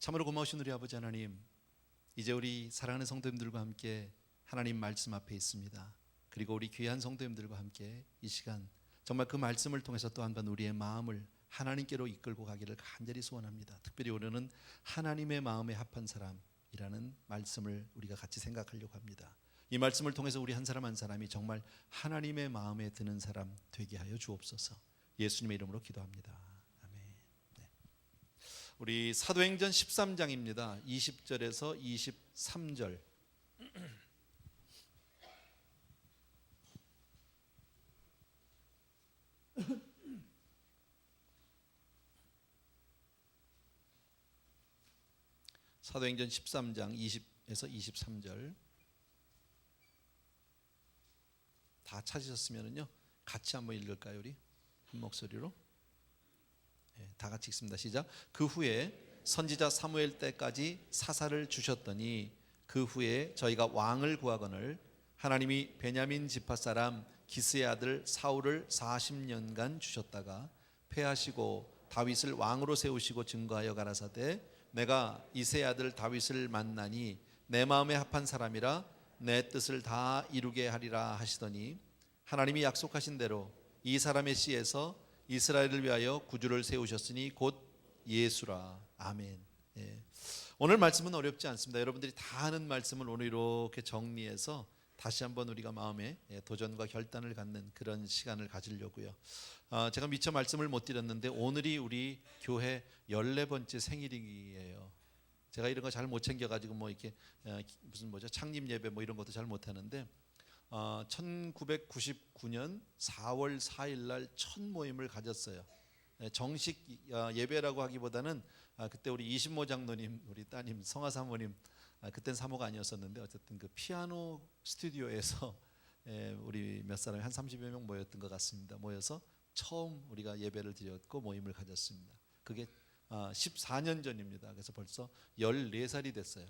참으로 고마우신 우리 아버지 하나님, 이제 우리 사랑하는 성도님들과 함께 하나님 말씀 앞에 있습니다. 그리고 우리 귀한 성도님들과 함께 이 시간 정말 그 말씀을 통해서 또 한 번 우리의 마음을 하나님께로 이끌고 가기를 간절히 소원합니다. 특별히 오늘은 하나님의 마음에 합한 사람이라는 말씀을 우리가 같이 생각하려고 합니다. 이 말씀을 통해서 우리 한 사람 한 사람이 정말 하나님의 마음에 드는 사람 되게 하여 주옵소서. 예수님의 이름으로 기도합니다. 아멘. 네. 우리 사도행전 13장입니다. 20절에서 23절. 사도행전 13장 20에서 23절 다 찾으셨으면요 같이 한번 읽을까요? 우리 한 목소리로 다 같이 읽습니다. 시작. 그 후에 선지자 사무엘 때까지 사사를 주셨더니 그 후에 저희가 왕을 구하거늘 하나님이 베냐민 지파 사람 기스의 아들 사울을 40년간 주셨다가 패하시고 다윗을 왕으로 세우시고 증거하여 가라사대 내가 이새의 아들 다윗을 만나니 내 마음에 합한 사람이라 내 뜻을 다 이루게 하리라 하시더니 하나님이 약속하신 대로 이 사람의 씨에서 이스라엘을 위하여 구주를 세우셨으니 곧 예수라. 아멘. 예. 오늘 말씀은 어렵지 않습니다. 여러분들이 다 아는 말씀을 오늘 이렇게 정리해서 다시 한번 우리가 마음에 도전과 결단을 갖는 그런 시간을 가지려고요. 제가 미처 말씀을 못 드렸는데 오늘이 우리 교회 14번째 생일이에요. 제가 이런 거 잘 못 챙겨가지고 뭐 이렇게 무슨 뭐죠 창립 예배 뭐 이런 것도 잘 못하는데 1999년 4월 4일 날 첫 모임을 가졌어요. 정식 예배라고 하기보다는 그때 우리 이신모 장로님, 우리 따님 성화 사모님, 그땐 사모가 아니었었는데 어쨌든 그 피아노 스튜디오에서 우리 몇 사람이 한 30여 명 모였던 것 같습니다. 모여서 처음 우리가 예배를 드렸고 모임을 가졌습니다. 그게 14년 전입니다. 그래서 벌써 14살이 됐어요.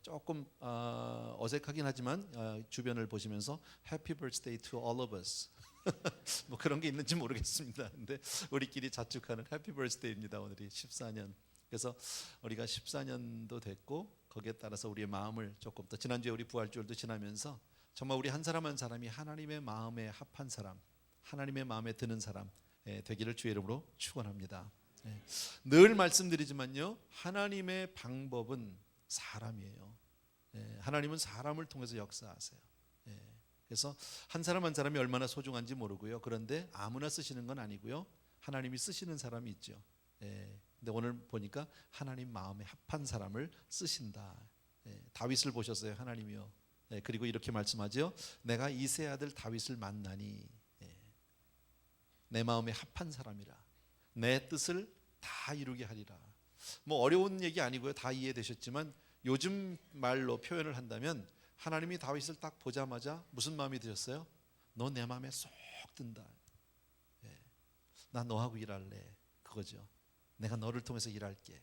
조금 어색하긴 하지만 주변을 보시면서 Happy birthday to all of us 뭐 그런 게 있는지 모르겠습니다. 근데 우리끼리 자축하는 Happy birthday입니다. 오늘이 14년. 그래서 우리가 14년도 됐고 거기에 따라서 우리의 마음을 조금 더 지난주에 우리 부활주일도 지나면서 정말 우리 한 사람 한 사람이 하나님의 마음에 합한 사람, 하나님의 마음에 드는 사람 되기를 주의 이름으로 축원합니다. 늘 말씀드리지만요, 하나님의 방법은 사람이에요. 하나님은 사람을 통해서 역사하세요. 그래서 한 사람 한 사람이 얼마나 소중한지 모르고요. 그런데 아무나 쓰시는 건 아니고요. 하나님이 쓰시는 사람이 있죠. 근데 오늘 보니까 하나님 마음에 합한 사람을 쓰신다. 다윗을 보셨어요. 하나님이요. 그리고 이렇게 말씀하죠. 내가 이새의 아들 다윗을 만나니 내 마음에 합한 사람이라 내 뜻을 다 이루게 하리라. 뭐 어려운 얘기 아니고요. 다 이해되셨지만 요즘 말로 표현을 한다면 하나님이 다윗을 딱 보자마자 무슨 마음이 드셨어요? 너 내 마음에 쏙 든다. 나 너하고 일할래. 그거죠. 내가 너를 통해서 일할게.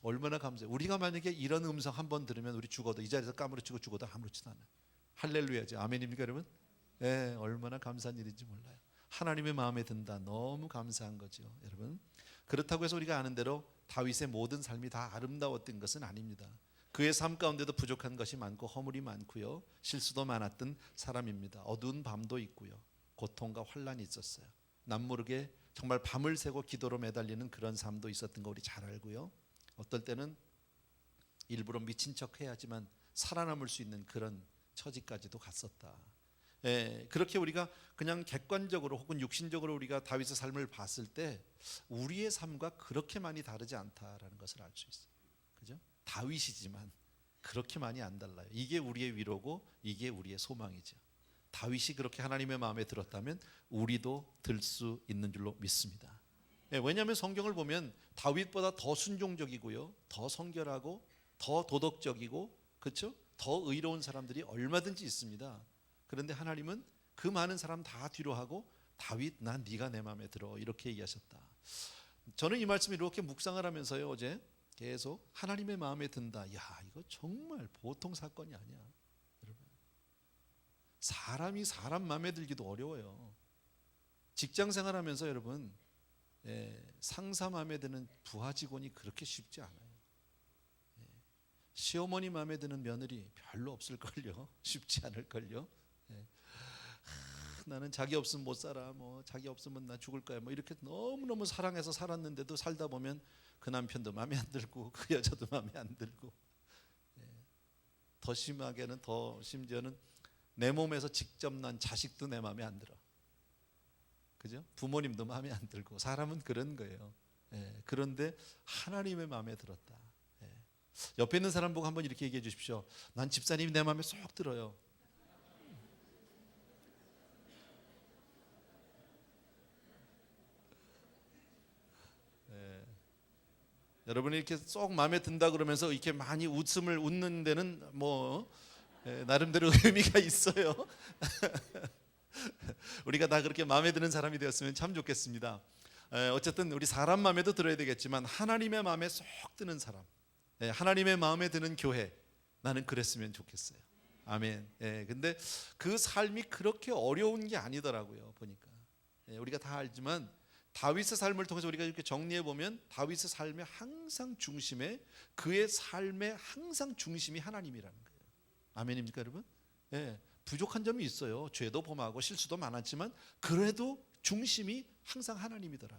얼마나 감사해요. 우리가 만약에 이런 음성 한번 들으면 우리 죽어도 이 자리에서 까무러치고 죽어도 아무렇지도 않아요. 할렐루야죠. 아멘입니까 여러분? 얼마나 감사한 일인지 몰라요. 하나님의 마음에 든다. 너무 감사한 거죠 여러분. 그렇다고 해서 우리가 아는 대로 다윗의 모든 삶이 다 아름다웠던 것은 아닙니다. 그의 삶 가운데도 부족한 것이 많고 허물이 많고요. 실수도 많았던 사람입니다. 어두운 밤도 있고요. 고통과 환란이 있었어요. 남모르게 정말 밤을 새고 기도로 매달리는 그런 삶도 있었던 거 우리 잘 알고요. 어떨 때는 일부러 미친 척 해야지만 살아남을 수 있는 그런 처지까지도 갔었다. 그렇게 우리가 그냥 객관적으로 혹은 육신적으로 우리가 다윗의 삶을 봤을 때 우리의 삶과 그렇게 많이 다르지 않다라는 것을 알 수 있어요. 그죠? 다윗이지만 그렇게 많이 안 달라요. 이게 우리의 위로고 이게 우리의 소망이죠. 다윗이 그렇게 하나님의 마음에 들었다면 우리도 들 수 있는 줄로 믿습니다. 왜냐하면 성경을 보면 다윗보다 더 순종적이고요, 더 성결하고 더 도덕적이고 그렇죠? 더 의로운 사람들이 얼마든지 있습니다. 그런데 하나님은 그 많은 사람 다 뒤로 하고 다윗 난 네가 내 마음에 들어 이렇게 얘기하셨다. 저는 이 말씀을 이렇게 묵상을 하면서요 어제 계속 하나님의 마음에 든다. 야 이거 정말 보통 사건이 아니야 여러분. 사람이 사람 마음에 들기도 어려워요. 직장 생활하면서 여러분 상사 마음에 드는 부하 직원이 그렇게 쉽지 않아요. 시어머니 마음에 드는 며느리 별로 없을걸요. 쉽지 않을걸요. 나는 자기 없으면 못 살아, 뭐 자기 없으면 나 죽을 거야, 뭐 이렇게 너무너무 사랑해서 살았는데도 살다 보면 그 남편도 마음에 안 들고 그 여자도 마음에 안 들고, 더 심하게는 더 심지어는 내 몸에서 직접 난 자식도 내 마음에 안 들어. 그죠? 부모님도 마음에 안 들고. 사람은 그런 거예요. 그런데 하나님의 마음에 들었다. 옆에 있는 사람 보고 한번 이렇게 얘기해 주십시오. 난 집사님이 내 마음에 쏙 들어요. 여러분이 이렇게 쏙 마음에 든다 그러면서 이렇게 많이 웃는 데는 뭐 나름대로 의미가 있어요. 우리가 다 그렇게 마음에 드는 사람이 되었으면 참 좋겠습니다. 어쨌든 우리 사람 마음에도 들어야 되겠지만 하나님의 마음에 쏙 드는 사람, 하나님의 마음에 드는 교회, 나는 그랬으면 좋겠어요. 아멘. 근데 그 삶이 그렇게 어려운 게 아니더라고요. 보니까 우리가 다 알지만 다윗의 삶을 통해서 우리가 이렇게 정리해 보면 다윗의 삶의 항상 중심에, 그의 삶의 항상 중심이 하나님이라는 거예요. 아멘입니까 여러분? 부족한 점이 있어요. 죄도 범하고 실수도 많았지만 그래도 중심이 항상 하나님이더라.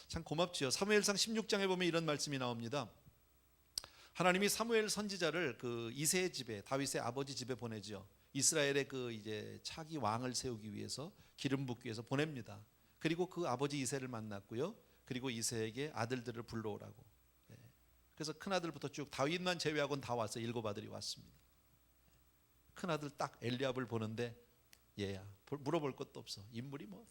참 고맙지요. 사무엘상 16장에 보면 이런 말씀이 나옵니다. 하나님이 사무엘 선지자를 그 이새의 집에, 다윗의 아버지 집에 보내죠. 이스라엘의 그 이제 차기 왕을 세우기 위해서, 기름 붓기 위해서 보냅니다. 그리고 그 아버지 이새를 만났고요. 그리고 이새에게 아들들을 불러오라고. 그래서 큰 아들부터 쭉 다윗만 제외하고는 다 왔어요. 7 아들이 왔습니다. 큰 아들 딱 엘리압을 보는데 얘야, 물어볼 것도 없어. 인물이 뭐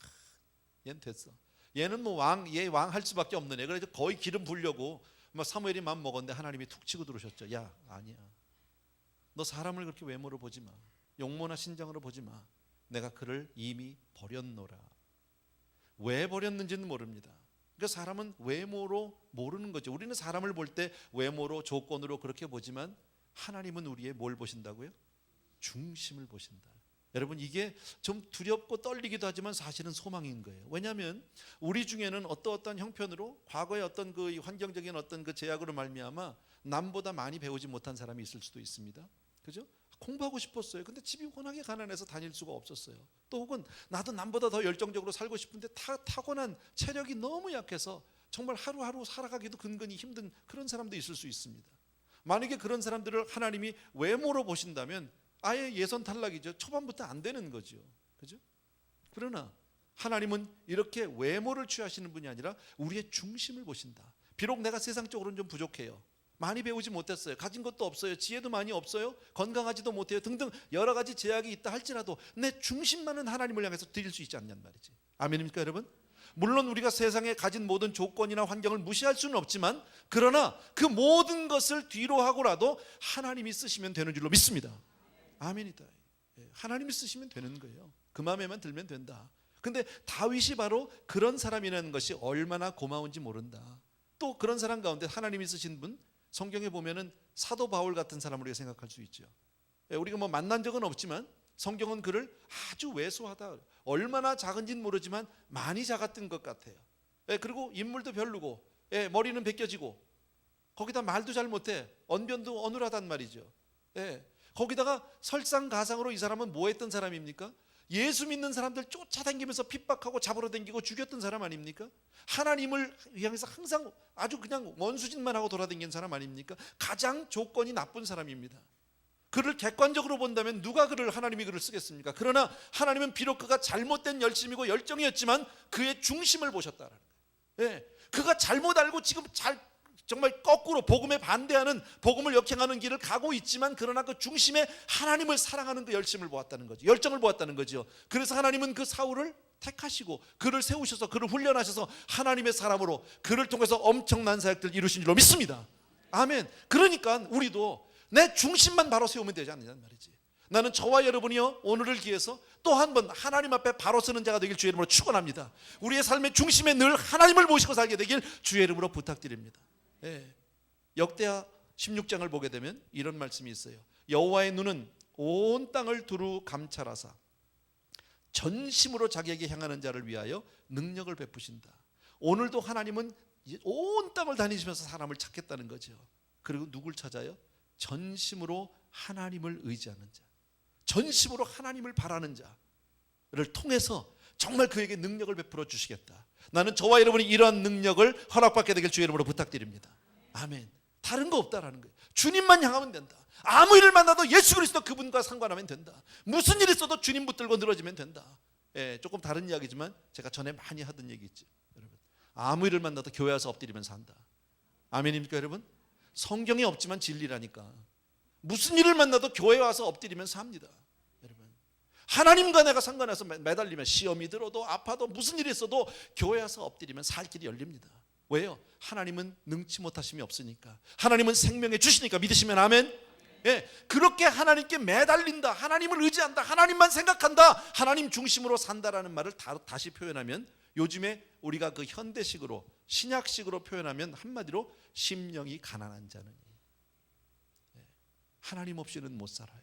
얘는 됐어. 얘는 뭐 얘 왕 할 수밖에 없는 애. 그래서 거의 기름 부으려고 막 사무엘이 마음 먹었는데 하나님이 툭 치고 들어오셨죠. 야, 아니야. 너 사람을 그렇게 외모로 보지 마. 용모나 신장으로 보지 마. 내가 그를 이미 버렸노라. 왜 버렸는지는 모릅니다. 그러니까 사람은 외모로 모르는 거죠. 우리는 사람을 볼 때 외모로, 조건으로 그렇게 보지만 하나님은 우리의 뭘 보신다고요? 중심을 보신다. 여러분, 이게 좀 두렵고 떨리기도 하지만 사실은 소망인 거예요. 왜냐하면 우리 중에는 어떠한 형편으로, 과거의 어떤 그 환경적인 어떤 그 제약으로 말미암아 남보다 많이 배우지 못한 사람이 있을 수도 있습니다. 그죠? 공부하고 싶었어요. 근데 집이 워낙에 가난해서 다닐 수가 없었어요. 또 혹은 나도 남보다 더 열정적으로 살고 싶은데 타고난 체력이 너무 약해서 정말 하루하루 살아가기도 근근히 힘든 그런 사람도 있을 수 있습니다. 만약에 그런 사람들을 하나님이 외모로 보신다면 아예 예선 탈락이죠. 초반부터 안 되는 거죠. 그죠? 그러나 하나님은 이렇게 외모를 취하시는 분이 아니라 우리의 중심을 보신다. 비록 내가 세상적으로는 좀 부족해요. 많이 배우지 못했어요. 가진 것도 없어요. 지혜도 많이 없어요. 건강하지도 못해요. 등등 여러 가지 제약이 있다 할지라도 내 중심만은 하나님을 향해서 드릴 수 있지 않냔 말이지. 아멘입니까 여러분? 물론 우리가 세상에 가진 모든 조건이나 환경을 무시할 수는 없지만, 그러나 그 모든 것을 뒤로 하고라도 하나님이 쓰시면 되는 줄로 믿습니다. 아멘이다. 하나님이 쓰시면 되는 거예요. 그 마음에만 들면 된다. 근데 다윗이 바로 그런 사람이라는 것이 얼마나 고마운지 모른다. 또 그런 사람 가운데 하나님이 쓰신 분, 성경에 보면은 사도 바울 같은 사람을 우리가 생각할 수 있죠. 우리가 뭐 만난 적은 없지만 성경은 그를 아주 왜소하다, 얼마나 작은지는 모르지만 많이 작았던 것 같아요. 그리고 인물도 별로고, 머리는 벗겨지고, 거기다 말도 잘 못해, 언변도 어눌하단 말이죠. 거기다가 설상가상으로 이 사람은 뭐 했던 사람입니까? 예수 믿는 사람들 쫓아다니면서 핍박하고 잡으러 다니고 죽였던 사람 아닙니까? 하나님을 향해서 항상 아주 그냥 원수짓만 하고 돌아다니는 사람 아닙니까? 가장 조건이 나쁜 사람입니다. 그를 객관적으로 본다면 누가 하나님이 그를 쓰겠습니까? 그러나 하나님은 비록 그가 잘못된 열심이고 열정이었지만 그의 중심을 보셨다라는 거예요. 그가 잘못 알고 지금 정말 거꾸로 복음에 반대하는, 복음을 역행하는 길을 가고 있지만, 그러나 그 중심에 하나님을 사랑하는 그 열심을 보았다는 거죠. 열정을 보았다는 거죠. 그래서 하나님은 그 사울을 택하시고 그를 세우셔서 그를 훈련하셔서 하나님의 사람으로 그를 통해서 엄청난 사역들을 이루신 줄로 믿습니다. 아멘. 그러니까 우리도 내 중심만 바로 세우면 되지 않느냐는 말이지. 나는 저와 여러분이요, 오늘을 기해서 또 한 번 하나님 앞에 바로 서는 자가 되길 주의 이름으로 축원합니다. 우리의 삶의 중심에 늘 하나님을 모시고 살게 되길 주의 이름으로 부탁드립니다. 역대하 16장을 보게 되면 이런 말씀이 있어요. 여호와의 눈은 온 땅을 두루 감찰하사 전심으로 자기에게 향하는 자를 위하여 능력을 베푸신다. 오늘도 하나님은 온 땅을 다니시면서 사람을 찾겠다는 거죠. 그리고 누굴 찾아요? 전심으로 하나님을 의지하는 자, 전심으로 하나님을 바라는 자를 통해서 정말 그에게 능력을 베풀어 주시겠다. 나는 저와 여러분이 이러한 능력을 허락받게 되길 주의 이름으로 부탁드립니다. 아멘. 다른 거 없다라는 거예요. 주님만 향하면 된다. 아무 일을 만나도 예수 그리스도 그분과 상관하면 된다. 무슨 일이 있어도 주님 붙들고 늘어지면 된다. 조금 다른 이야기지만 제가 전에 많이 하던 얘기 있죠. 여러분, 아무 일을 만나도 교회 와서 엎드리면서 한다. 아멘입니까 여러분? 성경에 없지만 진리라니까. 무슨 일을 만나도 교회 와서 엎드리면서 합니다. 여러분, 하나님과 내가 상관해서 매달리면 시험이 들어도 아파도 무슨 일이 있어도 교회 와서 엎드리면 살 길이 열립니다. 왜요? 하나님은 능치 못하심이 없으니까. 하나님은 생명에 주시니까. 믿으시면 아멘. 그렇게 하나님께 매달린다, 하나님을 의지한다, 하나님만 생각한다, 하나님 중심으로 산다라는 말을 다시 표현하면, 요즘에 우리가 그 현대식으로 신약식으로 표현하면 한마디로 심령이 가난한 자는, 하나님 없이는 못 살아요.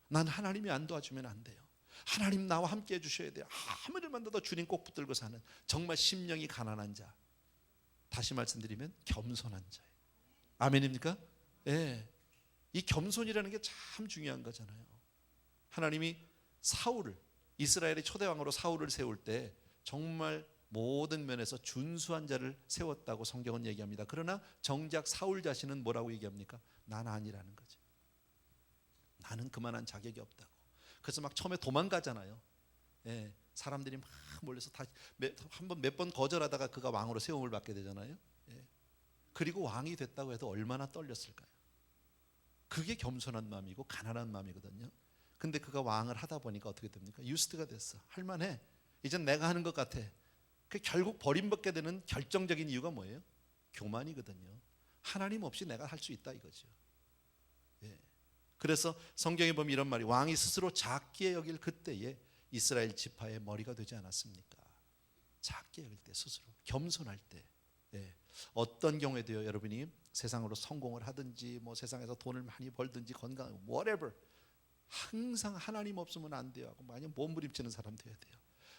난 하나님이 안 도와주면 안 돼요. 하나님 나와 함께 해주셔야 돼요. 아무리 만나도 주님 꼭 붙들고 사는 정말 심령이 가난한 자, 다시 말씀드리면 겸손한 자예요. 아멘입니까? 이 겸손이라는 게 참 중요한 거잖아요. 하나님이 사울을, 이스라엘의 초대왕으로 사울을 세울 때 정말 모든 면에서 준수한 자를 세웠다고 성경은 얘기합니다. 그러나 정작 사울 자신은 뭐라고 얘기합니까? 난 아니라는 거죠. 나는 그만한 자격이 없다고. 그래서 막 처음에 도망가잖아요. 사람들이 막 몰려서 한번 몇 번 거절하다가 그가 왕으로 세움을 받게 되잖아요. 그리고 왕이 됐다고 해도 얼마나 떨렸을까요? 그게 겸손한 마음이고 가난한 마음이거든요. 근데 그가 왕을 하다 보니까 어떻게 됩니까? 유스트가 됐어. 할만해. 이젠 내가 하는 것 같아. 그 결국 버림받게 되는 결정적인 이유가 뭐예요? 교만이거든요. 하나님 없이 내가 할 수 있다 이거죠. 그래서 성경에 보면 이런 말이, 왕이 스스로 작게 여길 그때에 이스라엘 지파의 머리가 되지 않았습니까? 작게 여길 때, 스스로 겸손할 때. 어떤 경우에도요, 여러분이 세상으로 성공을 하든지 뭐 세상에서 돈을 많이 벌든지 건강 whatever, 항상 하나님 없으면 안 돼요 하고 많이 몸부림치는 사람 돼야 돼요.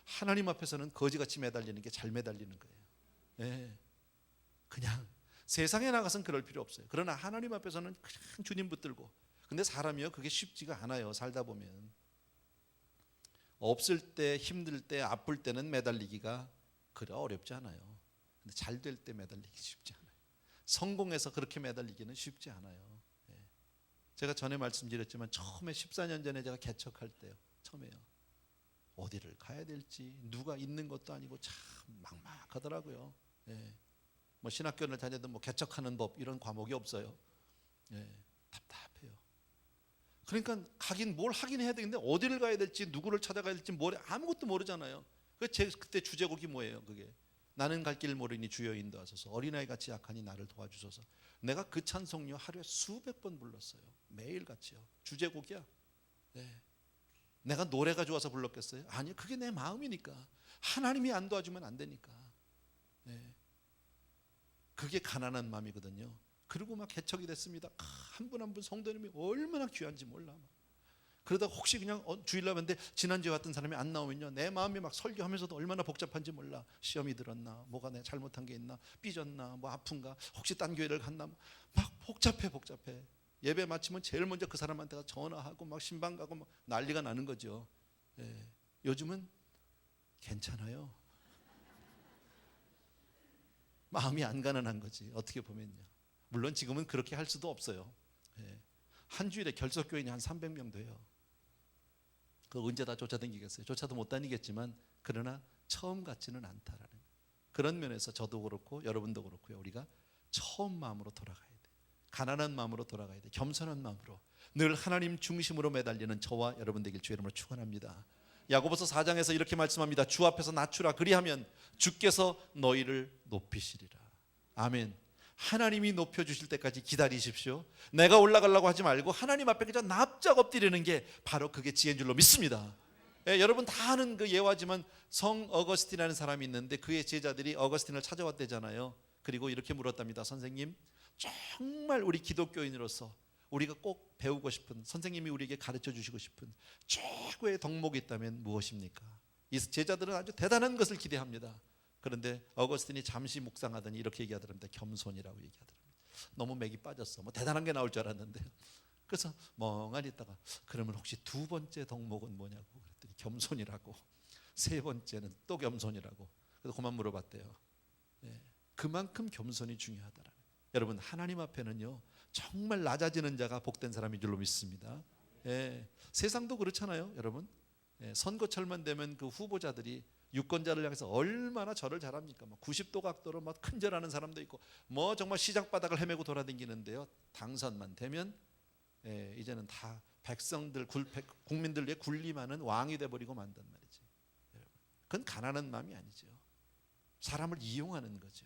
하나님 앞에서는 거지같이 매달리는 게 잘 매달리는 거예요. 그냥 세상에 나가서는 그럴 필요 없어요. 그러나 하나님 앞에서는 그냥 주님 붙들고. 근데 사람이요, 그게 쉽지가 않아요. 살다 보면 없을 때, 힘들 때, 아플 때는 매달리기가 그래 어렵지 않아요. 근데 잘 될 때 매달리기 쉽지 않아요. 성공해서 그렇게 매달리기는 쉽지 않아요. 제가 전에 말씀드렸지만 처음에 14년 전에 제가 개척할 때요, 처음에요, 어디를 가야 될지 누가 있는 것도 아니고 참 막막하더라고요. 뭐 신학교를 다녀도 뭐 개척하는 법 이런 과목이 없어요. 답답해요. 그러니까 가긴 뭘 하긴 해야 되는데 어디를 가야 될지, 누구를 찾아가야 될지 아무것도 모르잖아요. 그때 주제곡이 뭐예요? 그게 나는 갈 길 모르니 주여 인도하소서, 어린아이같이 약하니 나를 도와주소서. 내가 그 찬송요 하루에 수백 번 불렀어요. 매일같이요. 주제곡이야. 내가 노래가 좋아서 불렀겠어요? 아니요, 그게 내 마음이니까. 하나님이 안 도와주면 안 되니까. 그게 가난한 마음이거든요. 그리고 막 개척이 됐습니다. 한 분 한 분 성도님이 얼마나 귀한지 몰라. 그러다가 혹시 그냥 주일날 봤는데 지난주에 왔던 사람이 안 나오면요, 내 마음이 막 설교하면서도 얼마나 복잡한지 몰라. 시험이 들었나, 뭐가 내가 잘못한 게 있나, 삐졌나, 뭐 아픈가, 혹시 딴 교회를 갔나, 막 복잡해. 예배 마치면 제일 먼저 그 사람한테 전화하고 막 신방 가고 막 난리가 나는 거죠. 요즘은 괜찮아요. 마음이 안 가난한 거지, 어떻게 보면요. 물론 지금은 그렇게 할 수도 없어요. 한 주일에 결석교인이 한 300명 돼요. 그거 언제 다 쫓아다니겠어요? 쫓아도 못 다니겠지만, 그러나 처음 같지는 않다라는, 그런 면에서 저도 그렇고 여러분도 그렇고요, 우리가 처음 마음으로 돌아가야 돼. 가난한 마음으로 돌아가야 돼. 겸손한 마음으로 늘 하나님 중심으로 매달리는 저와 여러분 되길 주의 이름으로 축원합니다. 야고보서 4장에서 이렇게 말씀합니다. 주 앞에서 낮추라, 그리하면 주께서 너희를 높이시리라. 아멘. 하나님이 높여주실 때까지 기다리십시오. 내가 올라가려고 하지 말고 하나님 앞에 그저 납작 엎드리는 게 바로 그게 지혜인 줄로 믿습니다. 여러분 다 아는 그 예화지만 성 어거스틴이라는 사람이 있는데 그의 제자들이 어거스틴을 찾아왔대잖아요. 그리고 이렇게 물었답니다. 선생님, 정말 우리 기독교인으로서 우리가 꼭 배우고 싶은, 선생님이 우리에게 가르쳐 주시고 싶은 최고의 덕목이 있다면 무엇입니까? 이 제자들은 아주 대단한 것을 기대합니다. 그런데 어거스틴이 잠시 묵상하더니 이렇게 얘기하더랍니다. 겸손이라고 얘기하더랍니다. 너무 맥이 빠졌어. 뭐 대단한 게 나올 줄 알았는데. 그래서 멍하니 있다가 그러면 혹시 두 번째 덕목은 뭐냐고 그랬더니 겸손이라고. 세 번째는 또 겸손이라고. 그래서 그만 물어봤대요. 예, 그만큼 겸손이 중요하더라. 여러분 하나님 앞에는요 정말 낮아지는 자가 복된 사람인 줄로 믿습니다. 예, 세상도 그렇잖아요, 여러분. 예, 선거철만 되면 그 후보자들이 유권자를 향해서 얼마나 절을 잘합니까? 90도 각도로 막 큰절하는 사람도 있고, 뭐 정말 시장 바닥을 헤매고 돌아다니는데요. 당선만 되면 이제는 다 백성들, 국민들 위해 군림하는 왕이 돼버리고 만단 말이지. 그건 가난한 마음이 아니죠. 사람을 이용하는 거죠.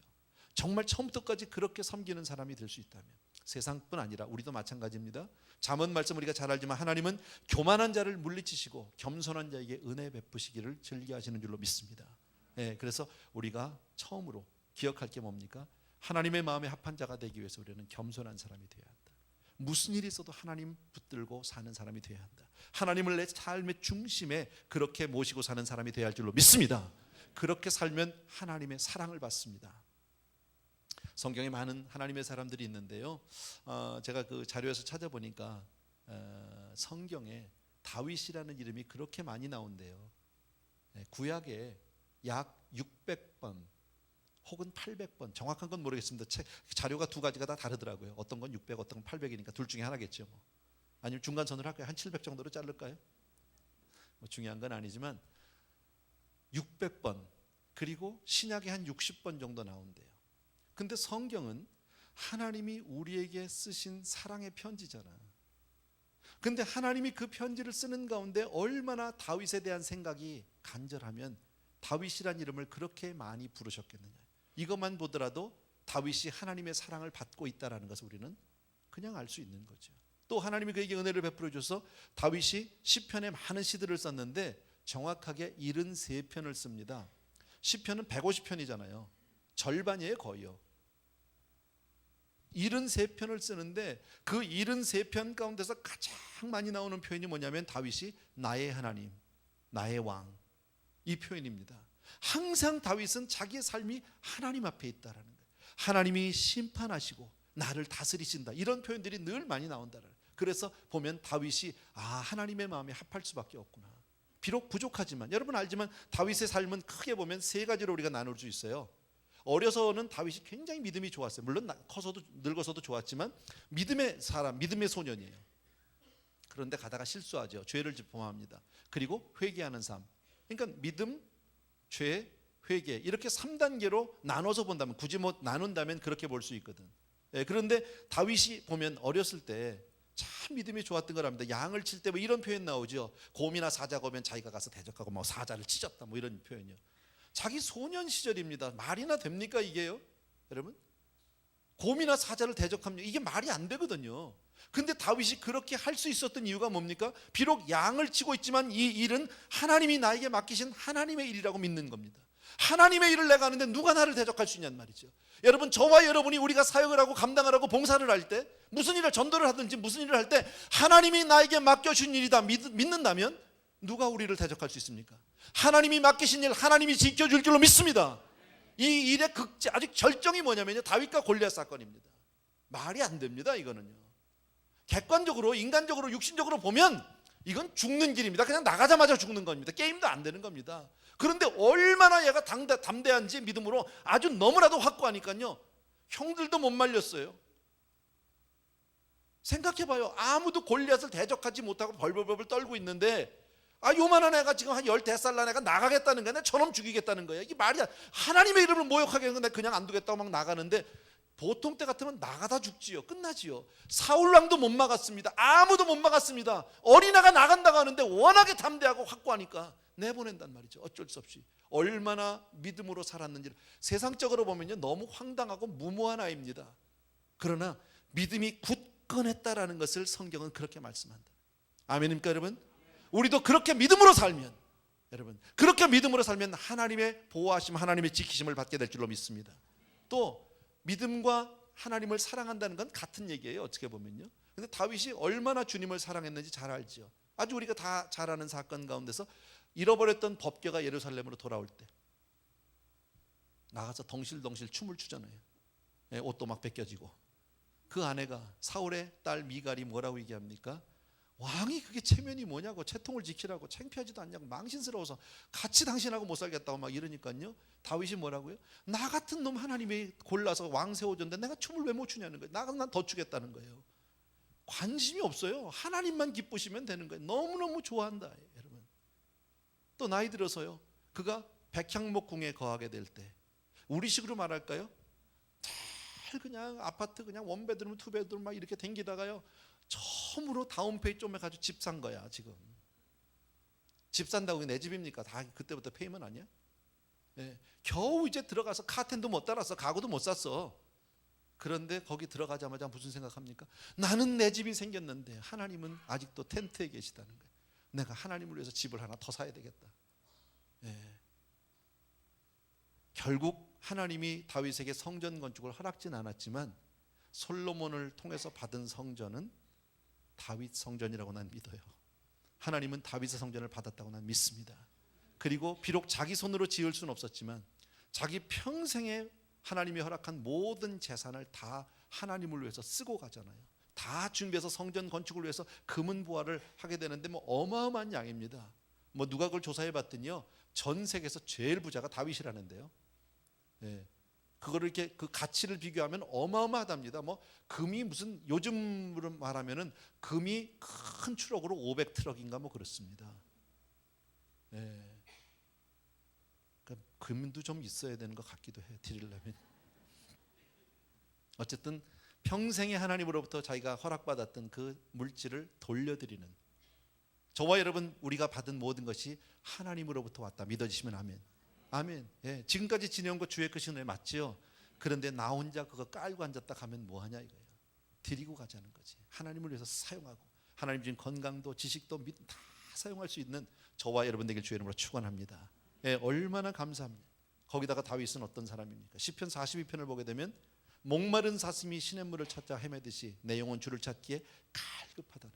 정말 처음부터까지 그렇게 섬기는 사람이 될 수 있다면, 세상뿐 아니라 우리도 마찬가지입니다. 잠언 말씀 우리가 잘 알지만 하나님은 교만한 자를 물리치시고 겸손한 자에게 은혜 베푸시기를 즐겨하시는 줄로 믿습니다. 그래서 우리가 처음으로 기억할 게 뭡니까? 하나님의 마음에 합한 자가 되기 위해서 우리는 겸손한 사람이 되어야 한다. 무슨 일이 있어도 하나님 붙들고 사는 사람이 되어야 한다. 하나님을 내 삶의 중심에 그렇게 모시고 사는 사람이 되어야 할 줄로 믿습니다. 그렇게 살면 하나님의 사랑을 받습니다. 성경에 많은 하나님의 사람들이 있는데요, 제가 그 자료에서 찾아보니까 성경에 다윗이라는 이름이 그렇게 많이 나온대요. 구약에 약 600번 혹은 800번, 정확한 건 모르겠습니다. 자료가 두 가지가 다 다르더라고요. 어떤 건 600, 어떤 건 800이니까 둘 중에 하나겠죠. 아니면 중간선으로 할까요? 한 700 정도로 자를까요? 중요한 건 아니지만 600번, 그리고 신약에 한 60번 정도 나온대요. 근데 성경은 하나님이 우리에게 쓰신 사랑의 편지잖아. 근데 하나님이 그 편지를 쓰는 가운데 얼마나 다윗에 대한 생각이 간절하면 다윗이란 이름을 그렇게 많이 부르셨겠느냐. 이것만 보더라도 다윗이 하나님의 사랑을 받고 있다는 것을 우리는 그냥 알 수 있는 거죠. 또 하나님이 그에게 은혜를 베풀어 줘서 다윗이 시편에 많은 시들을 썼는데 정확하게 73편을 씁니다. 시편은 150편이잖아요. 절반이에요, 거의요. 73편을 쓰는데 그 73편 가운데서 가장 많이 나오는 표현이 뭐냐면 다윗이 나의 하나님, 나의 왕, 이 표현입니다. 항상 다윗은 자기의 삶이 하나님 앞에 있다라는 거예요. 하나님이 심판하시고 나를 다스리신다, 이런 표현들이 늘 많이 나온다는 거예요. 그래서 보면 다윗이 하나님의 마음에 합할 수밖에 없구나. 비록 부족하지만, 여러분 알지만 다윗의 삶은 크게 보면 세 가지로 우리가 나눌 수 있어요. 어려서는 다윗이 굉장히 믿음이 좋았어요. 물론 커서도 늙어서도 좋았지만 믿음의 사람, 믿음의 소년이에요. 그런데 가다가 실수하죠. 죄를 범합니다. 그리고 회개하는 삶. 그러니까 믿음, 죄, 회개, 이렇게 3단계로 나눠서 본다면, 굳이 뭐 나눈다면 그렇게 볼 수 있거든. 그런데 다윗이 보면 어렸을 때 참 믿음이 좋았던 거랍니다. 양을 칠 때 뭐 이런 표현 나오죠. 곰이나 사자가 오면 자기가 가서 대적하고 뭐 사자를 찢었다, 뭐 이런 표현이요. 자기 소년 시절입니다. 말이나 됩니까 이게요? 여러분, 곰이나 사자를 대적합니다. 이게 말이 안 되거든요. 근데 다윗이 그렇게 할 수 있었던 이유가 뭡니까? 비록 양을 치고 있지만 이 일은 하나님이 나에게 맡기신 하나님의 일이라고 믿는 겁니다. 하나님의 일을 내가 하는데 누가 나를 대적할 수 있냔 말이죠. 여러분, 저와 여러분이 우리가 사역을 하고 감당을 하고 봉사를 할 때, 무슨 일을 전도를 하든지 무슨 일을 할 때 하나님이 나에게 맡겨준 일이다 믿는다면 누가 우리를 대적할 수 있습니까? 하나님이 맡기신 일, 하나님이 지켜줄 줄로 믿습니다. 이 일의 아직 절정이 뭐냐면요, 다윗과 골리앗 사건입니다. 말이 안 됩니다. 이거는요, 객관적으로, 인간적으로, 육신적으로 보면 이건 죽는 길입니다. 그냥 나가자마자 죽는 겁니다. 게임도 안 되는 겁니다. 그런데 얼마나 얘가 담대한지 믿음으로 아주 너무나도 확고하니까요, 형들도 못 말렸어요. 생각해봐요. 아무도 골리앗을 대적하지 못하고 벌벌벌 떨고 있는데 요만한 애가 지금 한 10살 난 애가 나가겠다는 거야. 저놈 죽이겠다는 거야. 이게 말이야. 하나님의 이름을 모욕하게 하는 건데 그냥 안 두겠다고 막 나가는데, 보통 때 같으면 나가다 죽지요. 끝나지요. 사울왕도 못 막았습니다. 아무도 못 막았습니다. 어린애가 나간다고 하는데 워낙에 담대하고 확고하니까 내보낸단 말이죠. 어쩔 수 없이. 얼마나 믿음으로 살았는지. 세상적으로 보면요, 너무 황당하고 무모한 아이입니다. 그러나 믿음이 굳건했다라는 것을 성경은 그렇게 말씀한다. 아멘입니까 여러분? 우리도 그렇게 믿음으로 살면, 여러분, 그렇게 믿음으로 살면 하나님의 보호하심, 하나님의 지키심을 받게 될 줄로 믿습니다. 또 믿음과 하나님을 사랑한다는 건 같은 얘기예요, 어떻게 보면요. 근데 다윗이 얼마나 주님을 사랑했는지 잘 알죠. 아주 우리가 다 잘 아는 사건 가운데서 잃어버렸던 법궤가 예루살렘으로 돌아올 때, 나가서 덩실덩실 춤을 추잖아요. 예, 옷도 막 벗겨지고. 그 아내가 사울의 딸 미갈이 뭐라고 얘기합니까? 왕이 그게 체면이 뭐냐고, 채통을 지키라고, 창피하지도 않냐고, 망신스러워서 같이 당신하고 못 살겠다고 막 이러니까요, 다윗이 뭐라고요? 나 같은 놈 하나님이 골라서 왕 세워줬는데 내가 춤을 왜 못 추냐는 거예요. 난 더 추겠다는 거예요. 관심이 없어요. 하나님만 기쁘시면 되는 거예요. 너무너무 좋아한다, 여러분. 또 나이 들어서요, 그가 백향목궁에 거하게 될 때, 우리식으로 말할까요? 잘 그냥 아파트 그냥 원베드룸 투베드룸 막 이렇게 댕기다가요, 처음으로 다운페이 좀 해가지고 집 산 거야. 지금 집 산다고 내 집입니까? 다 그때부터 페이먼 아니야? 예, 겨우 이제 들어가서 카텐도 못 달았어, 가구도 못 샀어. 그런데 거기 들어가자마자 무슨 생각합니까? 나는 내 집이 생겼는데 하나님은 아직도 텐트에 계시다는 거예요. 내가 하나님을 위해서 집을 하나 더 사야 되겠다. 예. 결국 하나님이 다윗에게 성전 건축을 허락진 않았지만 솔로몬을 통해서 받은 성전은 다윗 성전이라고 난 믿어요. 하나님은 다윗의 성전을 받았다고 난 믿습니다. 그리고 비록 자기 손으로 지을 수는 없었지만 자기 평생에 하나님이 허락한 모든 재산을 다 하나님을 위해서 쓰고 가잖아요. 다 준비해서 성전 건축을 위해서 금은 부화를 하게 되는데 뭐 어마어마한 양입니다. 뭐 누가 그걸 조사해 봤더니요, 전 세계에서 제일 부자가 다윗이라는데요. 예. 그거를 이렇게 그 가치를 비교하면 어마어마하답니다. 뭐 금이 무슨 요즘으로 말하면은 금이 큰 트럭으로 500트럭인가 뭐 그렇습니다. 예. 그러니까 금도 좀 있어야 되는 것 같기도 해요, 드리려면. 어쨌든 평생에 하나님으로부터 자기가 허락받았던 그 물질을 돌려드리는, 저와 여러분 우리가 받은 모든 것이 하나님으로부터 왔다 믿어지시면 아멘. 아멘. 예, 지금까지 지내온 거 주의 크신 은혜 맞지요? 그런데 나 혼자 그거 깔고 앉았다 가면 뭐하냐 이거예요. 드리고 가자는 거지. 하나님을 위해서 사용하고 하나님 주신 건강도 지식도 믿음 다 사용할 수 있는 저와 여러분 되길 주의 이름으로 축원합니다. 예, 얼마나 감사합니다. 거기다가 다윗은 어떤 사람입니까? 시편 42편을 보게 되면 목마른 사슴이 시냇물을 찾자 헤매듯이 내 영혼 주를 찾기에 갈급하다는,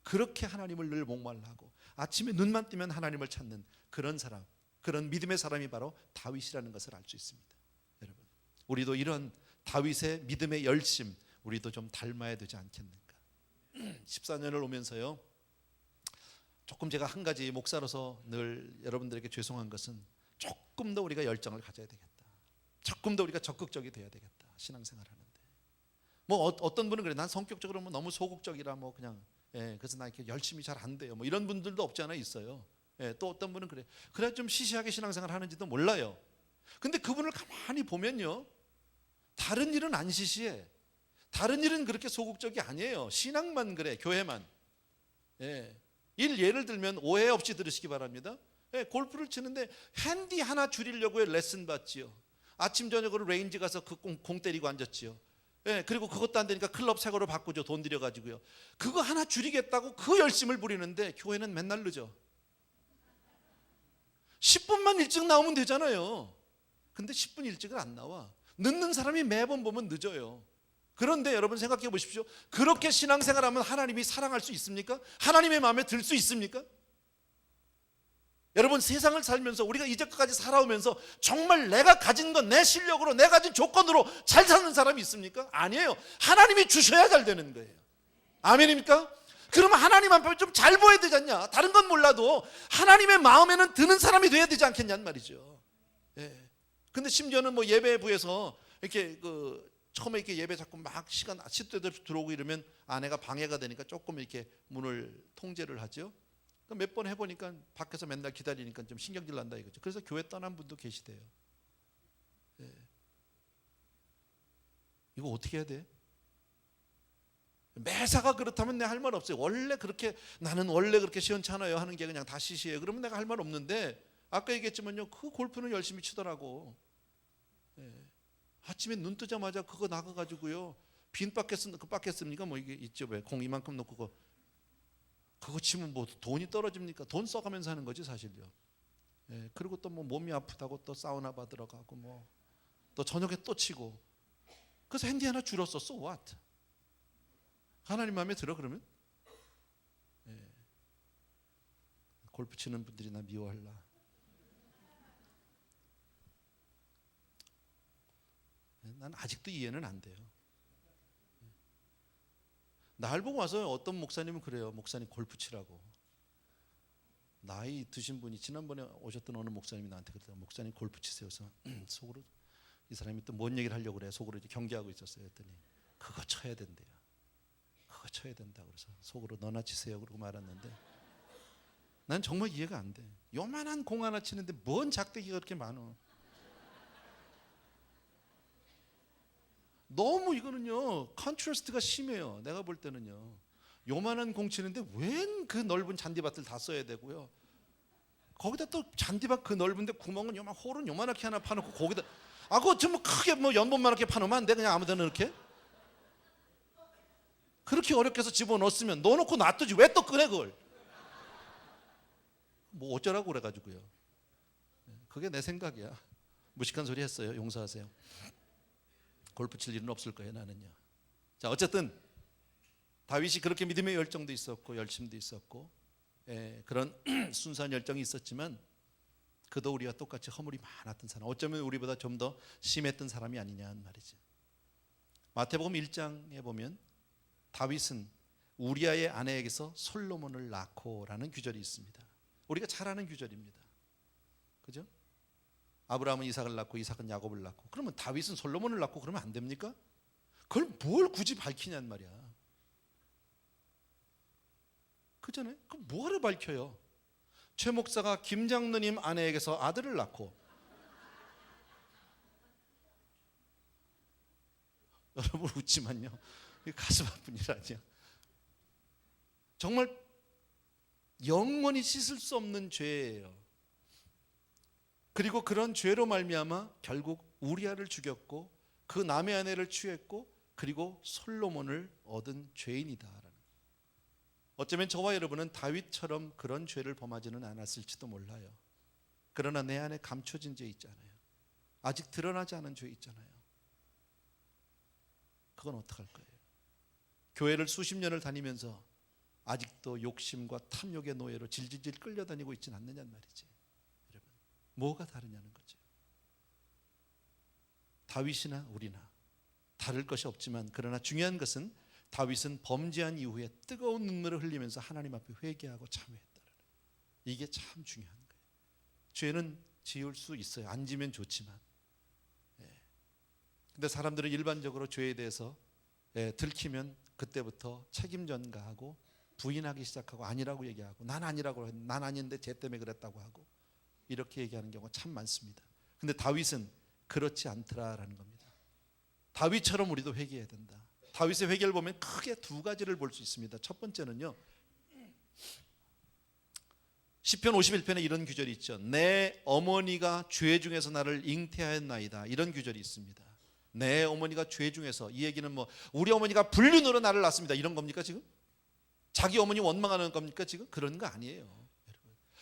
그렇게 하나님을 늘 목말라하고 아침에 눈만 뜨면 하나님을 찾는 그런 사람, 그런 믿음의 사람이 바로 다윗이라는 것을 알 수 있습니다. 여러분, 우리도 이런 다윗의 믿음의 열심 우리도 좀 닮아야 되지 않겠는가. 14년을 오면서요, 조금 제가 한 가지 목사로서 늘 여러분들에게 죄송한 것은 조금 더 우리가 열정을 가져야 되겠다. 조금 더 우리가 적극적이 돼야 되겠다. 신앙생활 하는데 뭐 어떤 분은 그래, 난 성격적으로 뭐 너무 소극적이라 뭐 그냥 그래서 나 이렇게 열심히 잘 안 돼요. 뭐 이런 분들도 없지 않아 있어요. 또 어떤 분은 그래 좀 시시하게 신앙생활 하는지도 몰라요. 근데 그분을 가만히 보면요, 다른 일은 안 시시해. 다른 일은 그렇게 소극적이 아니에요. 신앙만 그래, 교회만. 예를 들면 오해 없이 들으시기 바랍니다. 골프를 치는데 핸디 하나 줄이려고 레슨 받지요. 아침 저녁으로 레인지 가서 그 공 때리고 앉았지요. 그리고 그것도 안 되니까 클럽 새 거로 바꾸죠. 돈 들여가지고요. 그거 하나 줄이겠다고 그 열심을 부리는데 교회는 맨날 늦어. 10분만 일찍 나오면 되잖아요. 근데 10분 일찍은 안 나와. 늦는 사람이 매번 보면 늦어요. 그런데 여러분 생각해 보십시오. 그렇게 신앙생활하면 하나님이 사랑할 수 있습니까? 하나님의 마음에 들 수 있습니까? 여러분, 세상을 살면서 우리가 이제까지 살아오면서 정말 내가 가진 건 내 실력으로, 내 가진 조건으로 잘 사는 사람이 있습니까? 아니에요. 하나님이 주셔야 잘 되는 거예요. 아멘입니까? 그러면 하나님 앞에 좀 잘 보여야 되지 않냐? 다른 건 몰라도 하나님의 마음에는 드는 사람이 돼야 되지 않겠냐는 말이죠. 근데 심지어는 뭐 예배부에서 이렇게 처음에 이렇게 예배 자꾸 막 시간 10대들 들어오고 이러면 아내가 방해가 되니까 조금 이렇게 문을 통제를 하죠. 몇 번 해보니까 밖에서 맨날 기다리니까 좀 신경질 난다 이거죠. 그래서 교회 떠난 분도 계시대요. 이거 어떻게 해야 돼? 매사가 그렇다면 내가 할 말 없어요. 나는 원래 그렇게 시원찮아요 하는 게 그냥 다 시시해요. 그러면 내가 할 말 없는데, 아까 얘기했지만요, 그 골프는 열심히 치더라고. 아침에 눈 뜨자마자 그거 나가가지고요, 빈 바켓 씁니까? 뭐 이게 있죠, 왜 공 이만큼 놓고 그거 치면 뭐 돈이 떨어집니까? 돈 써가면서 하는 거지 사실요. 그리고 또 뭐 몸이 아프다고 또 사우나 받으러 가고 뭐 또 저녁에 또 치고. 그래서 핸디 하나 줄었어. So what? 하나님 마음에 들어 그러면? 골프 치는 분들이 나 미워할라. 난 아직도 이해는 안 돼요. 날 보고 와서 어떤 목사님은 그래요. 목사님 골프 치라고. 나이 드신 분이 지난번에 오셨던 어느 목사님이 나한테 그러더라고요. 목사님 골프 치세요. 그래서 속으로 이 사람이 또 뭔 얘기를 하려고 그래. 속으로 이제 경계하고 있었어요. 그랬더니 그거 쳐야 된대요. 그거 쳐야 된다고 그래서 속으로 너나 치세요 그러고 말았는데 난 정말 이해가 안 돼. 요만한 공 하나 치는데 뭔 작대기가 그렇게 많어. 너무 이거는요 컨트라스트가 심해요. 내가 볼 때는요 요만한 공 치는데 웬 그 넓은 잔디밭을 다 써야 되고요. 거기다 또 잔디밭 그 넓은데 구멍은 요만 홀은 요만하게 하나 파놓고 거기다 그거 좀 크게 뭐 연못만하게 파놓으면 안 돼? 그냥 아무데나 이렇게? 그렇게 어렵게 해서 집어넣었으면 넣어놓고 놔두지 왜 또 꺼내 그걸? 뭐 어쩌라고 그래가지고요. 그게 내 생각이야. 무식한 소리 했어요. 용서하세요. 골프 칠 일은 없을 거예요 나는요. 자 어쨌든 다윗이 그렇게 믿음의 열정도 있었고 열심도 있었고 그런 순수한 열정이 있었지만 그도 우리와 똑같이 허물이 많았던 사람, 어쩌면 우리보다 좀 더 심했던 사람이 아니냐는 말이죠. 마태복음 1장에 보면 다윗은 우리아의 아내에게서 솔로몬을 낳고라는 규절이 있습니다. 우리가 잘 아는 규절입니다. 그죠? 아브라함은 이삭을 낳고 이삭은 야곱을 낳고 그러면 다윗은 솔로몬을 낳고 그러면 안 됩니까? 그걸 뭘 굳이 밝히냔 말이야. 그잖아요. 그럼 뭐하러 밝혀요? 최 목사가 김 장로님 아내에게서 아들을 낳고 여러분 웃지만요 가슴 아픈 일 아니야. 정말 영원히 씻을 수 없는 죄예요. 그리고 그런 죄로 말미암아 결국 우리아를 죽였고 그 남의 아내를 취했고 그리고 솔로몬을 얻은 죄인이다라는. 어쩌면 저와 여러분은 다윗처럼 그런 죄를 범하지는 않았을지도 몰라요. 그러나 내 안에 감춰진 죄 있잖아요. 아직 드러나지 않은 죄 있잖아요. 그건 어떡할 거예요? 교회를 수십 년을 다니면서 아직도 욕심과 탐욕의 노예로 질질질 끌려다니고 있지는 않느냐는 말이지. 여러분 뭐가 다르냐는 거죠. 다윗이나 우리나 다를 것이 없지만 그러나 중요한 것은 다윗은 범죄한 이후에 뜨거운 눈물을 흘리면서 하나님 앞에 회개하고 참회했다는 이게 참 중요한 거예요. 죄는 지을 수 있어요. 안 지면 좋지만. 근데 사람들은 일반적으로 죄에 대해서 들키면 그때부터 책임 전가하고 부인하기 시작하고 아니라고 얘기하고 난 아니라고 난 아닌데 쟤 때문에 그랬다고 하고 이렇게 얘기하는 경우가 참 많습니다. 근데 다윗은 그렇지 않더라라는 겁니다. 다윗처럼 우리도 회개해야 된다. 다윗의 회개를 보면 크게 두 가지를 볼 수 있습니다. 첫 번째는요, 시편 51편에 이런 규절이 있죠. 내 어머니가 죄 중에서 나를 잉태하였나이다. 이런 규절이 있습니다. 내 어머니가 죄 중에서, 이 얘기는 뭐 우리 어머니가 불륜으로 나를 낳습니다 이런 겁니까 지금? 자기 어머니 원망하는 겁니까 지금? 그런 거 아니에요.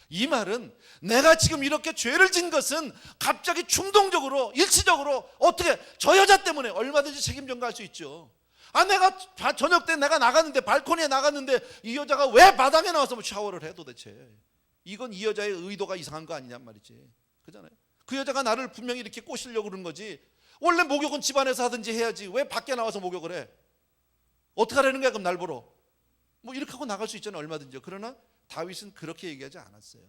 이 말은 내가 지금 이렇게 죄를 진 것은 갑자기 충동적으로 일시적으로 어떻게 저 여자 때문에 얼마든지 책임 전가할 수 있죠. 내가 저녁 때 내가 나갔는데 발코니에 나갔는데 이 여자가 왜 마당에 나와서 뭐 샤워를 해 도대체. 이건 이 여자의 의도가 이상한 거 아니냔 말이지. 그잖아요. 그 여자가 나를 분명히 이렇게 꼬시려고 그러는 거지. 원래 목욕은 집안에서 하든지 해야지 왜 밖에 나와서 목욕을 해? 어떻게 하라는 거야 그럼 날 보러? 뭐 이렇게 하고 나갈 수 있잖아요 얼마든지요. 그러나 다윗은 그렇게 얘기하지 않았어요.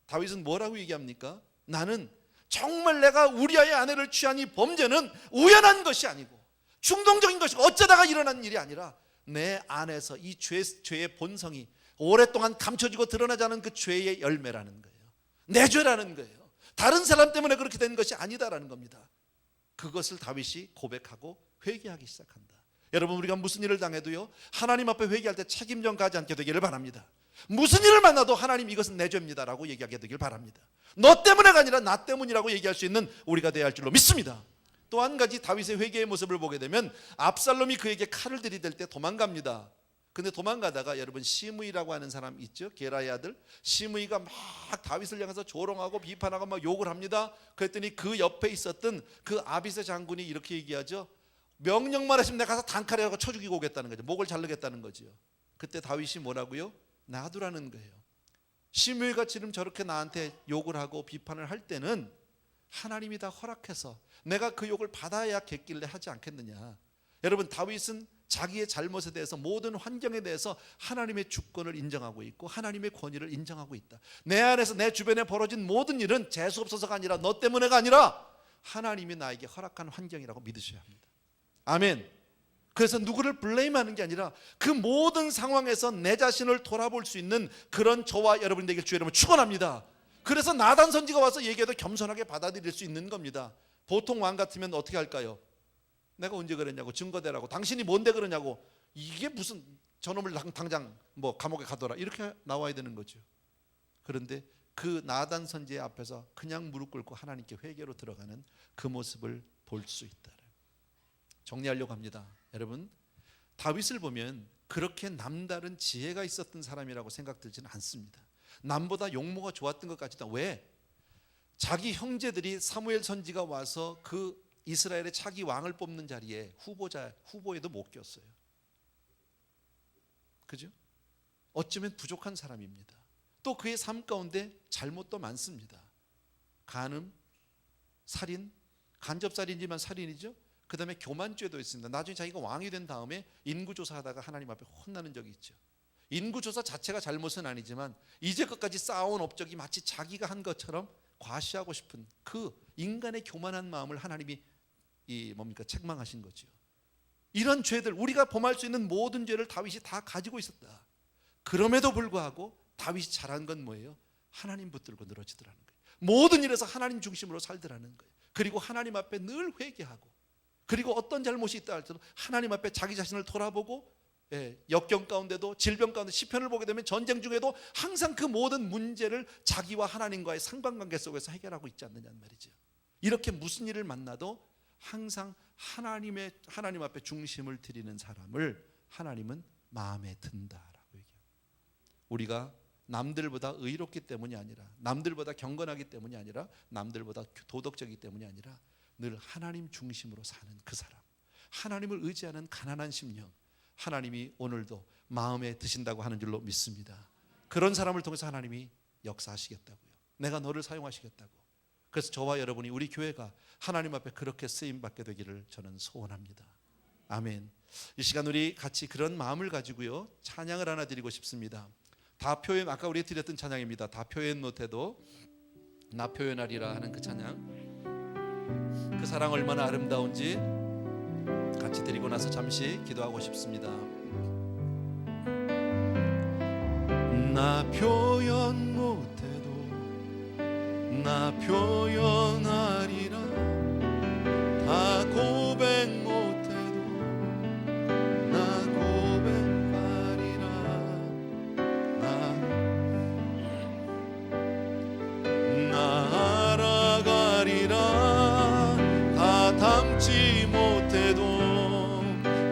다윗은 뭐라고 얘기합니까? 나는 정말 내가 우리아의 아내를 취한 이 범죄는 우연한 것이 아니고 충동적인 것이고 어쩌다가 일어난 일이 아니라 내 안에서 이 죄의 본성이 오랫동안 감춰지고 드러나지 않은 그 죄의 열매라는 거예요. 내 죄라는 거예요. 다른 사람 때문에 그렇게 된 것이 아니다라는 겁니다. 그것을 다윗이 고백하고 회개하기 시작한다. 여러분 우리가 무슨 일을 당해도요 하나님 앞에 회개할 때 책임 전가하지 않게 되기를 바랍니다. 무슨 일을 만나도 하나님 이것은 내 죄입니다라고 얘기하게 되길 바랍니다. 너 때문에가 아니라 나 때문이라고 얘기할 수 있는 우리가 되어야 할 줄로 믿습니다. 또 한 가지 다윗의 회개의 모습을 보게 되면 압살롬이 그에게 칼을 들이댈 때 도망갑니다. 근데 도망가다가 여러분 시므이라고 하는 사람 있죠? 게라의 아들 시므이가 막 다윗을 향해서 조롱하고 비판하고 막 욕을 합니다. 그랬더니 그 옆에 있었던 그 아비새 장군이 이렇게 얘기하죠. 명령만 하시면 내가 가서 단칼에 쳐 죽이고 오겠다는 거죠. 목을 자르겠다는 거죠. 그때 다윗이 뭐라고요? 놔두라는 거예요. 시므이가 지금 저렇게 나한테 욕을 하고 비판을 할 때는 하나님이 다 허락해서 내가 그 욕을 받아야겠길래 하지 않겠느냐. 여러분, 다윗은 자기의 잘못에 대해서, 모든 환경에 대해서 하나님의 주권을 인정하고 있고 하나님의 권위를 인정하고 있다. 내 안에서, 내 주변에 벌어진 모든 일은 재수 없어서가 아니라, 너 때문에가 아니라 하나님이 나에게 허락한 환경이라고 믿으셔야 합니다. 아멘. 그래서 누구를 블레임하는 게 아니라 그 모든 상황에서 내 자신을 돌아볼 수 있는 그런 저와 여러분이 되길 주의 이름으로 축원합니다. 그래서 나단 선지가 와서 얘기해도 겸손하게 받아들일 수 있는 겁니다. 보통 왕 같으면 어떻게 할까요? 내가 언제 그랬냐고, 증거대라고, 당신이 뭔데 그러냐고, 이게 무슨, 저놈을 당장 감옥에 가둬라, 이렇게 나와야 되는 거죠. 그런데 그 나단 선지의 앞에서 그냥 무릎 꿇고 하나님께 회개로 들어가는 그 모습을 볼 수 있다. 정리하려고 합니다. 여러분, 다윗을 보면 그렇게 남다른 지혜가 있었던 사람이라고 생각들지는 않습니다. 남보다 용모가 좋았던 것 같지도. 왜? 자기 형제들이 사무엘 선지가 와서 그 이스라엘의 차기 왕을 뽑는 자리에 후보에도 못 꼈어요. 그죠? 어쩌면 부족한 사람입니다. 또 그의 삶 가운데 잘못도 많습니다. 간음, 살인, 간접살인이지만 살인이죠. 그 다음에 교만죄도 있습니다. 나중에 자기가 왕이 된 다음에 인구조사하다가 하나님 앞에 혼나는 적이 있죠. 인구조사 자체가 잘못은 아니지만 이제껏까지 쌓아온 업적이 마치 자기가 한 것처럼 과시하고 싶은 그 인간의 교만한 마음을 하나님이 책망하신 거죠. 이런 죄들, 우리가 범할 수 있는 모든 죄를 다윗이 다 가지고 있었다. 그럼에도 불구하고 다윗이 잘한 건 뭐예요? 하나님 붙들고 늘어지더라는 거예요. 모든 일에서 하나님 중심으로 살더라는 거예요. 그리고 하나님 앞에 늘 회개하고, 그리고 어떤 잘못이 있다 할지라도 하나님 앞에 자기 자신을 돌아보고, 역경 가운데도, 질병 가운데, 시편을 보게 되면 전쟁 중에도 항상 그 모든 문제를 자기와 하나님과의 상관관계 속에서 해결하고 있지 않느냐는 말이죠. 이렇게 무슨 일을 만나도 항상 하나님 앞에 중심을 드리는 사람을 하나님은 마음에 든다라고 얘기합니다. 우리가 남들보다 의롭기 때문이 아니라, 남들보다 경건하기 때문이 아니라, 남들보다 도덕적이기 때문이 아니라 늘 하나님 중심으로 사는 그 사람, 하나님을 의지하는 가난한 심령, 하나님이 오늘도 마음에 드신다고 하는 줄로 믿습니다. 그런 사람을 통해서 하나님이 역사하시겠다고요. 내가 너를 사용하시겠다고. 그래서 저와 여러분이, 우리 교회가 하나님 앞에 그렇게 쓰임받게 되기를 저는 소원합니다. 아멘. 이 시간 우리 같이 그런 마음을 가지고요, 찬양을 하나 드리고 싶습니다. 다 표현, 아까 우리 드렸던 찬양입니다. 다 표현 못해도 나 표현하리라 하는 그 찬양, 그 사랑 얼마나 아름다운지 같이 드리고 나서 잠시 기도하고 싶습니다. 나 표현 못해도 나 표현하리라. 다 고백 못해도 나 고백하리라. 나 알아가리라. 다 닮지 못해도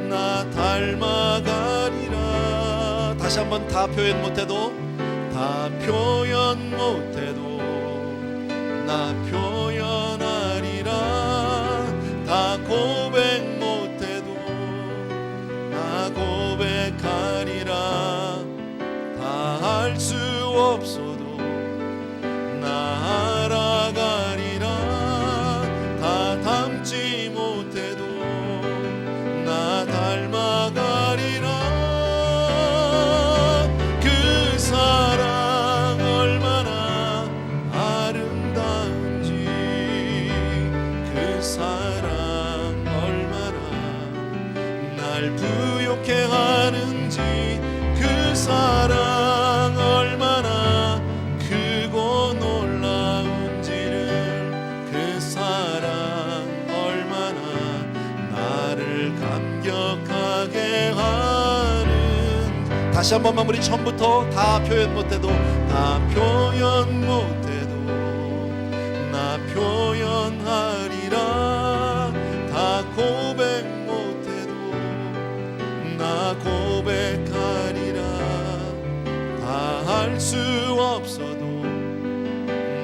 나 닮아가리라. 다시 한번, 다 표현 못해도, 다 표현 못해도 나 표현하리라. 다 고백 못해도 나 고백하리라. 다 할 수 없어도 나 알아가리라. 다 닮지 못해도 나 닮아가리라. 그 사랑 얼마나 아름다운지, 그 사랑 얼마나 날 부욕해 하는지, 그 사랑 얼마나 크고 놀라운지를, 그 사랑 얼마나 나를 감격하게 하는. 다시 한번 마무리 처음부터. 다 표현 못해도, 다 표현 못해도 나 표현하리라. 다 고백 못해도 나 고백하리라. 다 할 수 없어도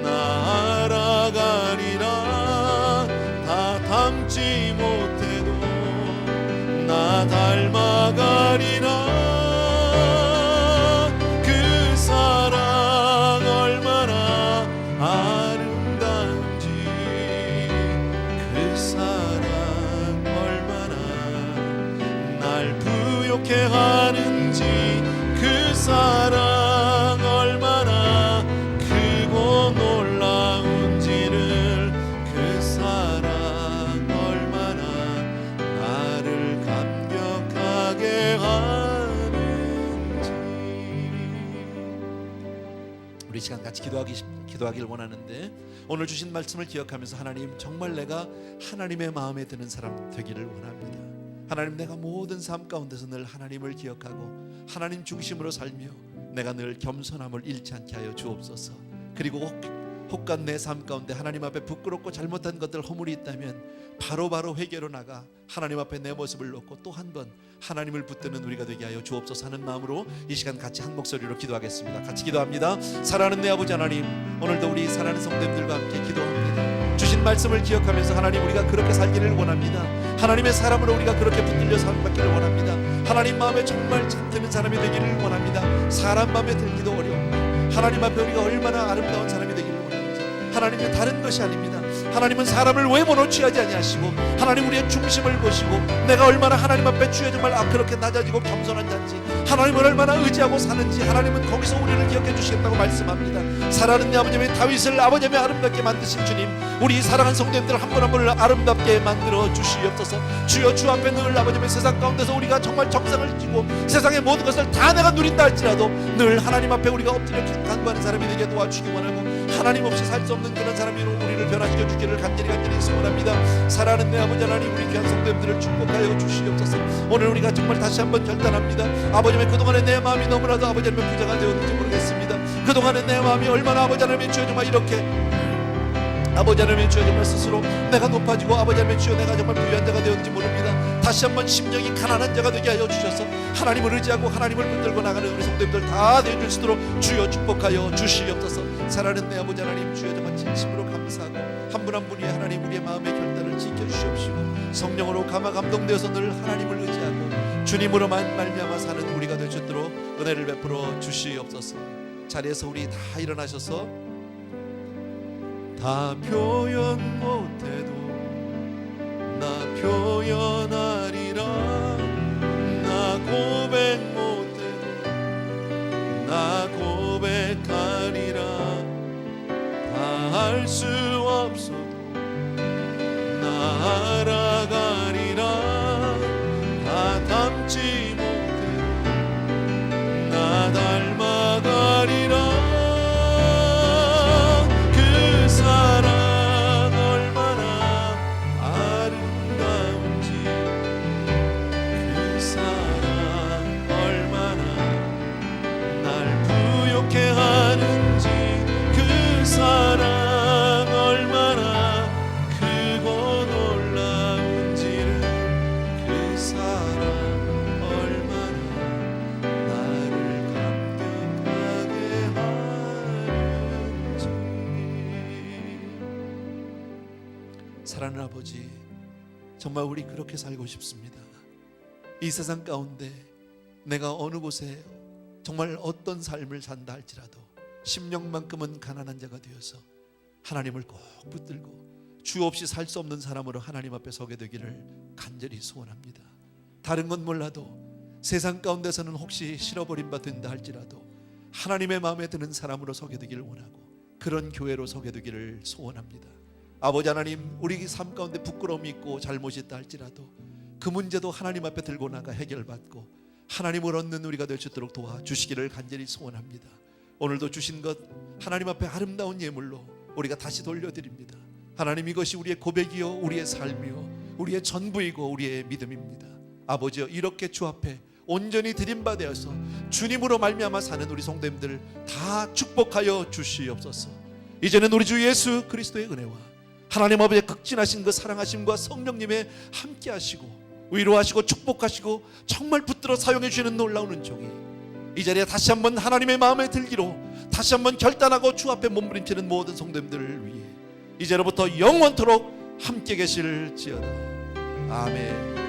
나 알아가리라. 다 닮지 못해도 나 닮아가리라. 그 사랑 얼마나 아름다운지, 날 부욕해 하는지 그 사랑 얼마나 크고 놀라운지를 그 사랑 얼마나 나를 감격하게 하는지. 우리 시간 같이 기도하길 원하는데 오늘 주신 말씀을 기억하면서 하나님, 정말 내가 하나님의 마음에 드는 사람 되기를 원합니다. 하나님, 내가 모든 삶 가운데서 늘 하나님을 기억하고 하나님 중심으로 살며 내가 늘 겸손함을 잃지 않게 하여 주옵소서. 그리고 혹간 내 삶 가운데 하나님 앞에 부끄럽고 잘못한 것들 허물이 있다면 바로바로 회개로 나가 하나님 앞에 내 모습을 놓고 또 한 번 하나님을 붙드는 우리가 되게 하여 주옵소서 하는 마음으로 이 시간 같이 한 목소리로 기도하겠습니다. 같이 기도합니다. 사랑하는 내 아버지 하나님, 오늘도 우리 사랑하는 성도님들과 함께 기도합니다. 주신 말씀을 기억하면서 하나님, 우리가 그렇게 살기를 원합니다. 하나님의 사람으로 우리가 그렇게 붙들려 살기를 원합니다. 하나님 마음에 정말 참되는 사람이 되기를 원합니다. 사람 마음에 들기도 어려운 하나님 앞에 우리가 얼마나 아름다운 사람이 되기를 원합니다. 하나님은 다른 것이 아닙니다. 하나님은 사람을 외모로 취하지 아니하시고 하나님 우리의 중심을 보시고 내가 얼마나 하나님 앞에 주여 정말 그렇게 낮아지고 겸손한 자인지, 하나님을 얼마나 의지하고 사는지 하나님은 거기서 우리를 기억해 주시겠다고 말씀합니다. 사랑하는 내 아버님의 다윗을 아버님의 아름답게 만드신 주님, 우리 사랑하는 성도님들 한 분 한 분을 아름답게 만들어 주시옵소서. 주여, 주 앞에 늘 아버님의 세상 가운데서 우리가 정말 정상을 지고 세상의 모든 것을 다 내가 누린다 할지라도 늘 하나님 앞에 우리가 엎드려 간구하는 사람이 되게 도와주기 원하고 하나님 없이 살 수 없는 그런 사람으로 우리를 변화시켜 주기를 간절히 소원합니다. 사랑하는 내 아버지 하나님, 우리 귀한 성도님들을 축복하여 주시옵소서. 오늘 우리가 정말 다시 한번 결단합니다. 아버지의 그동안에 내 마음이 너무나도 아버지의 부자가 되었는지 모르겠습니다. 그동안에 내 마음이 얼마나 아버지 하나님의 주여 정말 이렇게 아버지 하나님의 주여 정말 스스로 내가 높아지고 아버지 하나님의 주여 내가 정말 부유한 자가 되었는지 모릅니다. 다시 한번 심령이 가난한 자가 되게 하여 주셔서 하나님을 의지하고 하나님을 붙들고 나가는 우리 성도님들 다 되어줄 수 있도록 주여 축복하여 주시옵소서. 사랑하는 내 아버지 하나님, 주여 정말 진심으로 감사하고 한 분 한 분이 하나님 우리의 마음의 결단을 지켜주시옵시고 성령으로 감화 감동되어서 늘 하나님을 의지하고 주님으로만 말미암아 사는 우리가 될 수 있도록 은혜를 베풀어 주시옵소서. 자리에서 우리 다 일어나셔서 다 표현 못해도 나 표현하리라, 나 고백 못해도 나 고백하리라, 다 할 수 없어도 나 알아가리라, 다 닮지 못해도 나 닮아가리라. 사랑하는 아버지, 정말 우리 그렇게 살고 싶습니다. 이 세상 가운데 내가 어느 곳에 정말 어떤 삶을 산다 할지라도 심령만큼은 가난한 자가 되어서 하나님을 꼭 붙들고 주 없이 살 수 없는 사람으로 하나님 앞에 서게 되기를 간절히 소원합니다. 다른 건 몰라도 세상 가운데서는 혹시 실어버린 바 된다 할지라도 하나님의 마음에 드는 사람으로 서게 되기를 원하고 그런 교회로 서게 되기를 소원합니다. 아버지 하나님, 우리 삶 가운데 부끄러움이 있고 잘못이 있다 할지라도 그 문제도 하나님 앞에 들고 나가 해결받고 하나님을 얻는 우리가 될 수 있도록 도와주시기를 간절히 소원합니다. 오늘도 주신 것 하나님 앞에 아름다운 예물로 우리가 다시 돌려드립니다. 하나님, 이것이 우리의 고백이요 우리의 삶이요 우리의 전부이고 우리의 믿음입니다. 아버지여, 이렇게 주 앞에 온전히 드린 바 되어서 주님으로 말미암아 사는 우리 성도님들 다 축복하여 주시옵소서. 이제는 우리 주 예수 그리스도의 은혜와 하나님 아버지의 극진하신 그 사랑하심과 성령님의 함께하시고 위로하시고 축복하시고 정말 붙들어 사용해 주시는 놀라운 은총이 이 자리에 다시 한번 하나님의 마음에 들기로 다시 한번 결단하고 주 앞에 몸부림치는 모든 성도님들을 위해 이제로부터 영원토록 함께 계실지어다. 아멘.